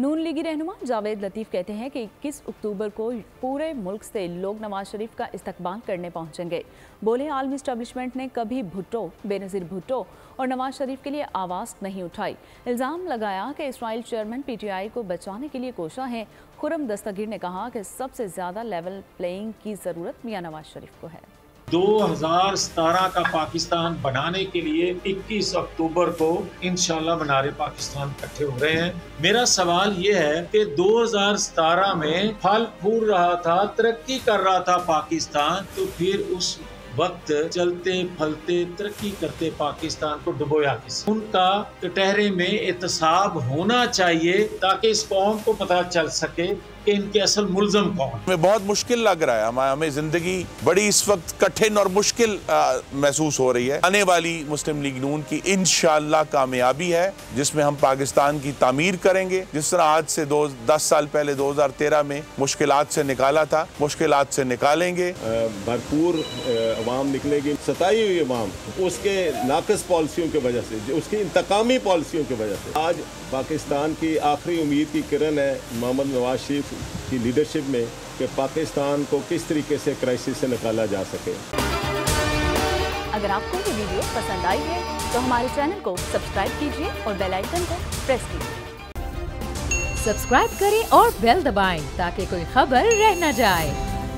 नून लीगी रहनुमा जावेद लतीफ़ कहते हैं कि 21 अक्टूबर को पूरे मुल्क से लोग नवाज शरीफ का इस्तकबाल करने पहुंचेंगे। बोले आलमी इस्टेब्लिशमेंट ने कभी भुट्टो, बेनज़ीर भुट्टो और नवाज शरीफ के लिए आवाज़ नहीं उठाई। इल्ज़ाम लगाया कि इसराइल चेयरमैन PTI को बचाने के लिए कोशा है। खुर्रम दस्तगीर ने कहा कि सबसे ज़्यादा लेवल प्लेइंग की ज़रूरत मियां नवाज शरीफ को है। 2017 का पाकिस्तान बनाने के लिए 21 अक्टूबर को इंशाल्लाह मनारे पाकिस्तान इकट्ठे हो रहे हैं। मेरा सवाल ये है कि 2017 में फल फूल रहा था, तरक्की कर रहा था पाकिस्तान, तो फिर उस वक्त चलते फलते तरक्की करते पाकिस्तान को डुबोया किसी। उनका कटहरे में एहतसाब होना चाहिए ताकि इस कौम को पता चल सके कि इनके असल मुल्ज़म कौन। हमें बहुत मुश्किल लग रहा है, हमें जिंदगी बड़ी इस वक्त कठिन और मुश्किल महसूस हो रही है। आने वाली मुस्लिम लीग नून की इंशाअल्लाह कामयाबी है जिसमें हम पाकिस्तान की तामीर करेंगे। जिस तरह आज से 10 साल पहले 2013 में मुश्किलात से निकाला था, मुश्किलात से निकालेंगे। भरपूर अवाम निकलेगी। सताई हुई अवाम उसके नाक़िस पॉलिसियों की वजह से, उसकी इंतकामी पॉलिसियों की वजह से आज पाकिस्तान की आखिरी उम्मीद की किरण है मोहम्मद नवाज शरीफ की लीडरशिप में कि पाकिस्तान को किस तरीके से क्राइसिस से निकाला जा सके। अगर आपको ये वीडियो पसंद आई है तो हमारे चैनल को सब्सक्राइब कीजिए और बेल आइकन को प्रेस कीजिए। सब्सक्राइब करें और बेल दबाएं ताकि कोई खबर रह न जाए।